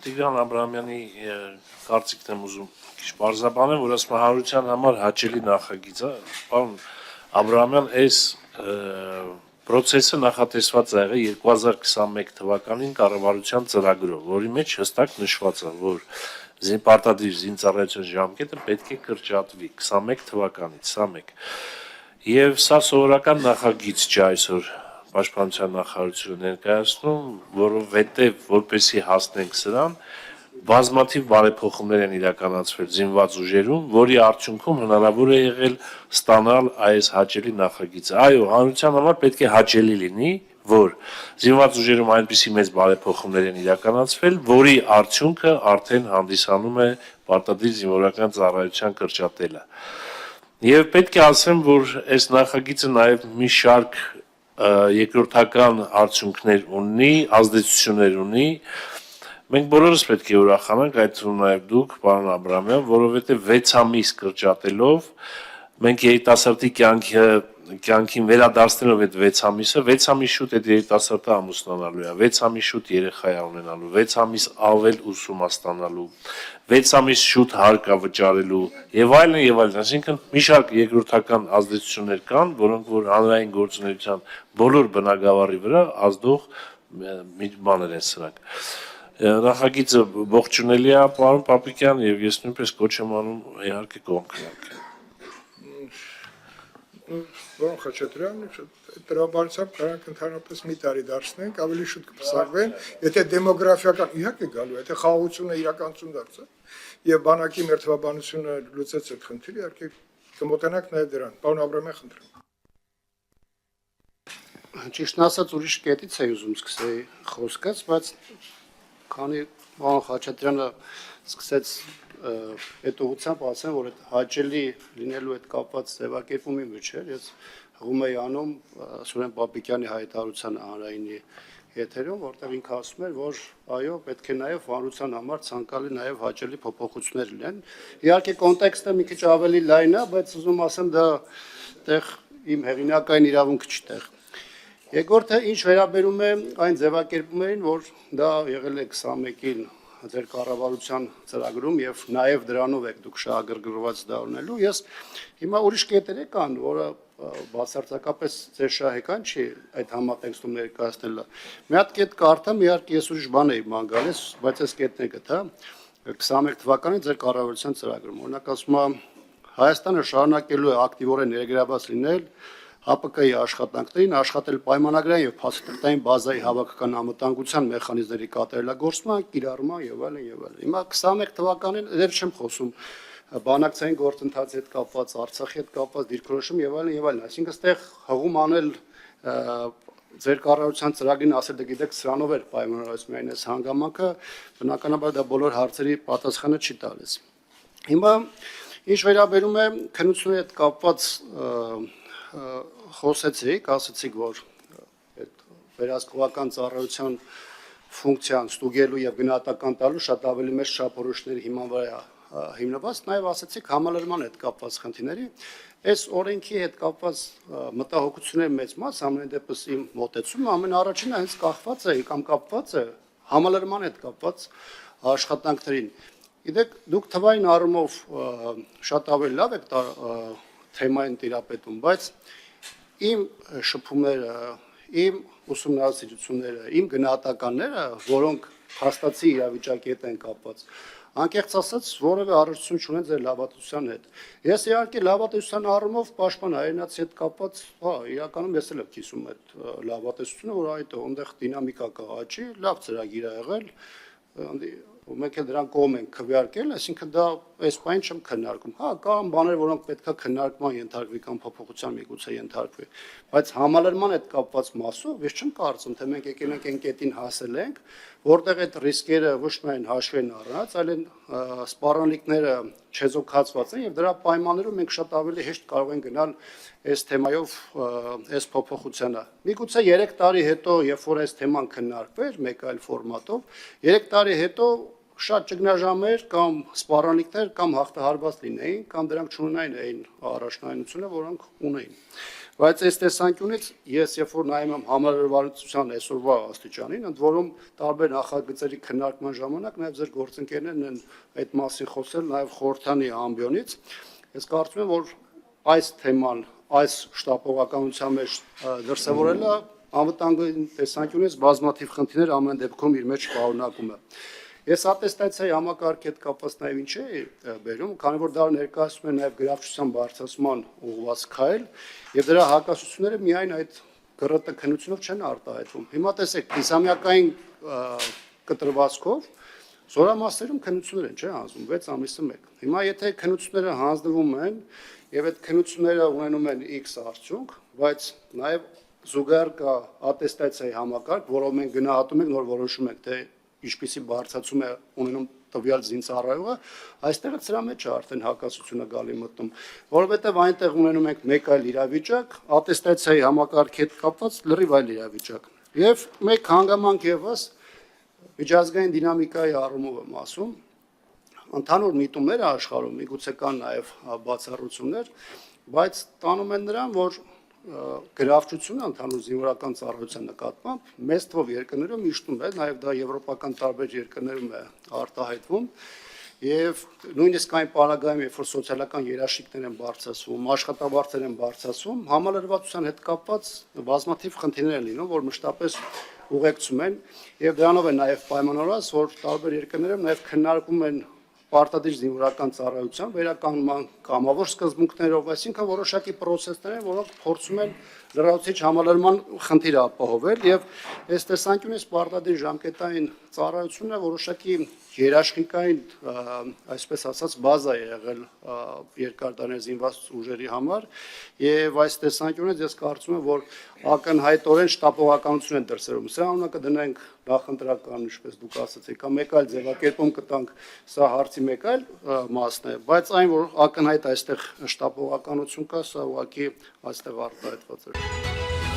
Տիգրան Աբրահամյանի կարծիքն եմ ուզում քիչ բարձրաբանել, որ ասում հանրության համար հաճելի նախագիծ է, պարոն Աբրահամյան, այս պրոցեսը նախատեսված է եղել 2021 թվականին կառավարության ծրագրով, որի մեջ հստակ նշված է, որ պարտադիր զինծառայության ժամկետը պետք է կրճատվի 21 թվականից, 21 եւ սա սովորական նախագիծ չէ այսօր Պաշտպանության նախարարությունը ներկայացնում, որովհետեւ որպեսի հասնենք սրան, բազմաթիվ բարեփոխումներ են իրականացվել զինված ուժերում, որի արդյունքում հնարավոր է եղել ստանալ այս հաճելի նախագիծը։ Այո, հանրության համար պետք է հաճելի լինի, որ զինված ուժերում այնպիսի մեծ բարեփոխումներ են իրականացվել, որի արդյունքը արդեն հանդիսանում է պարտադիր զինվորական ծառայության կրճատելը։ Եվ պետք է ասեմ, որ այս նախագիծը նաև մի շարք երկրորդական արդյունքներ ունի, ազդեցություններ ունի։ Մենք բոլորս պետք է ուրախանանք, այդ թվում նաև դուք, պարոն Աբրահամյան, որովհետև 6 ամիս կրճատելով մենք երիտասարդի կյանքին վերադարձնելով այդ 6 ամիսը, 6 ամիս շուտ այդ երիտասարդը ամուսնանալու է, 6 ամիս շուտ երեխա է ունենալու, 6 ամիս ավել ուսում է ստանալու, 6 ամիս շուտ հարկ է վճարելու եւ այլն, այսինքն մի շարք երկրորդական ազդեցություններ կան, որոնք որ հանրային գործունեության բոլոր բնագավառի վրա ազդող բաներ են սրանք։ Նախագիծը ողջունելի է, պարոն Պապիկյան, եւ ես նույնպես կոչ եմ անում իհարկե կողմքել։ Որոն Խաչատրյան, տրամաբանությամբ կարանք ընդհանրապես մի տարի դարձնենք, ավելի շուտ կպսակվեն, եթե դեմոգրաֆիական իհարկե գալու, եթե խաղաղությունը իրականություն դարձա, եւ բանակի մերթվաբանությունը լուծեց այդ խնդիրը, իհարկե կմոտենանք նաեւ դրան։ Պարոն Աբրահամյան, խնդրեմ։ Ճիշտն ասած ուրիշ կետից էի ուզում սկսեի խոսքս, բայց քանի պարոն Խաչատրյանը սկսեց այդ ուղղությամբ ասեմ, որ այդ հաճելի լինելու հետ կապված ձևակերպումի մեջ էր, ես հղում էի անում Սուրեն Պապիկյանի հայտարարությանը հանրայինի եթերում, որտեղ ինքը ասում էր, որ այո, պետք է նաև հանրության համար ցանկալի նաև հաճելի փոփոխություններ լինեն։ Իհարկե կոնտեքստը մի քիչ ավելի լայն է, բայց ուզում ասեմ դա այդտեղ իմ հեղինակային իրավունքը չտեղ։ Երկրորդը ինչ վերաբերում է այն ձևակերպումներին, որ դա եղել է 21-ին ձեր կառավարության ծրագրում եւ նաեւ դրանով եք դուք շահագրգռված դա ունելու, ես հիմա ուրիշ կետեր կան, որը բացարձակապես ձեր շահեկան չի այդ համատեքստում ներկայացնելը։ Մի հատ կետ կարդամ, իհարկե ես ուրիշ բան էի ման գալիս, բայց այս կետն է գտա 21 թվականին ձեր կառավարության ծրագրում։ Օրինակ ասում է Հայաստանը շարունակելու է ակտիվորեն ներգրավված լինել ՀԱՊԿ-ի աշխատանքներին, աշխատել պայմանագրային եւ փաստաթղթային բազայի հավաքական անվտանգության մեխանիզմների կատարելագործման, կիրառման եւ այլն եւ այլն։ Հիմա 21 թվականին դեռ չեմ խոսում բանակցային գործընթացի հետ կապված, Արցախի հետ կապված դիրքորոշում եւ այլն եւ այլն, այսինքն այստեղ հղում անել ձեր կառավարության ծրագրին ասել դե գիտեք սրանով էր պայմանավորված միայն այս հանգամանքը, բնականաբար դա բոլոր հարցերի պատասխանը չի տալիս։ Հիմա ինչ վերաբերում է քննությունների հետ կապված խոսեցիք, ասացիք, որ այդ վերահսկողական ծառայության ֆունկցիան ստուգելու եւ գնահատական տալու շատ ավելի մեծ չափորոշիչների հիման վրա հիմնված, նաեւ ասացիք համալրման հետ կապված խնդիրների, այս օրենքի հետ կապված մտահոգությունների մեծ մաս ամեն դեպս իմ մոտեցումը ամեն առաջինը հենց կախված է կամ կապված է համալրման հետ կապված աշխատանքներին։ Գիտեք, դուք թվային առումով շատ ավելի լավ եք թեմային տիրապետում, բայց իմ շփումները, իմ ուսումնասիրությունները, իմ գնահատականները, որոնք փաստացի իրավիճակի հետ են կապված, անկեղծ ասած որևէ առնչություն չունեն ձեր լավատեսության հետ։ Ես իհարկե լավատեսության առումով պաշտպան հայրենացի հետ կապված, հա, իրականում ես էլ եմ կիսում այդ լավատեսությունը, որ այդ այնտեղ դինամիկա կա աճի, լավ ծրագիր է եղել, մենք էլ դրան կողմ ենք քվեարկել, այսինքն դա այս բանը չեմ քննարկում։ Հա, կան բաներ, որոնք պետքա քննարկման ենթարկվի կամ փոփոխության միգուցե ենթարկվի, բայց համալրման հետ կապված մասով ես չեմ կարծում, թե մենք եկել ենք այն կետին հասել ենք, որտեղ այդ ռիսկերը ոչ միայն հաշվի են առնած, այլ սպառնալիքները չեզոքացված են եւ դրա պայմաններում մենք շատ ավելի հեշտ կարող ենք գնալ այս թեմայով այս փոփոխությանը։ Միգուցե 3 տարի հետո, երբ որ այս թեման քննարկվեր մեկ այլ ֆորմատով, 3 տարի հետո շատ ճգնաժամեր կամ սպառնալիքներ կամ հաղթահարված լինեին կամ դրանք չունենային այն առաջնայինությունը, որոնք ունեին։ Բայց այս տեսանկյունից ես երբ որ նայում եմ համալրվածության այսօրվա աստիճանին, ընդ որում տարբեր նախագծերի քննարկման ժամանակ նաև ձեր գործընկերներն են այդ մասին խոսել, նաև խորհրդանի ամբիոնից, ես կարծում եմ, որ այս թեման, այս շտապողականության մեջ դրսևորելը անվտանգային տեսանկյունից բազմաթիվ խնդիրներ ամեն դեպքում իր մեջ պարունակում է։ Ես ատեստացիայի համակարգի հետ կապված նաև ինչ է բերում, քանի որ դա ներկայացնում է նաև գրավչության բարձրացման ուղղված քայլ, եւ դրա հակասությունները միայն այդ ԿՌՏ քննությունով չեն արտահայտվում։ Հիմա տեսեք, իսամյակային կտրվածքով զորամասերում քննություններ են, չէ՞, հանձնում 6 ամիսը 1։ Հիմա եթե քննությունները հանձնվում են եւ այդ քննությունները ունենում են X արդյունք, բայց նաև զուգահեռ կա ատեստացիայի համակարգ, որով մենք գնահատում ենք, նոր որոշում ենք, թե ինչպիսի բարձրացում է ունենում տվյալ զինծառայողը, այստեղ սրա մեջ է արդեն հակասությունը գալի մտնում, որովհետև այնտեղ ունենում ենք մեկ այլ իրավիճակ, ատեստացիայի համակարգի հետ կապված լրիվ այլ իրավիճակ։ Եվ մեկ հանգամանք ևս միջազգային դինամիկայի առումով եմ ասում, ընդհանուր միտումները աշխարհում միգուցե կան նաև բացառություններ, բայց տանում են նրան, որ գրավչությունը ընդհանուր զինվորական ծառայության նկատմամբ մեծ թվով երկրներում իշխում է, նաև դա եվրոպական տարբեր երկրներում է արտահայտվում, եւ նույնիսկ այն պարագայում, երբ որ սոցիալական երաշխիքներ են բարձրացվում, աշխատավարձեր են բարձրացվում, համալրվածության հետ կապված բազմաթիվ խնդիրներ են լինում, որ մշտապես ուղեկցում են, եւ դրանով է նաև պայմանավորված, որ տարբեր երկրներում նաև քննարկում են պարտադիր զինվորական ծառայության վերականգնման կամավոր սկզբունքներով, այսինքն որոշակի process-ներ են, որոնք փորձում են լրացուցիչ համալրման խնդիրը ապահովել եւ այս տեսանկյունից պարտադիր ժամկետային ծառայությունը որոշակի երաշխիքային, այսպես ասած, բազա է եղել երկար տարիներ զինված ուժերի համար եւ այս տեսանկյունից ես կարծում եմ, որ ակնհայտորեն շտապողականություն են դրսևորում։ Սրա անունը կդնենք նախընտրական, ինչպես դուք ասացիք, կամ մեկ այլ ձևակերպում կտանք, սա հարցի մեկ այլ մասն է, բայց այն, որ ակնհայտ այստեղ շտապողականություն կա, սա ուղղակի այստեղ արտահայտված է։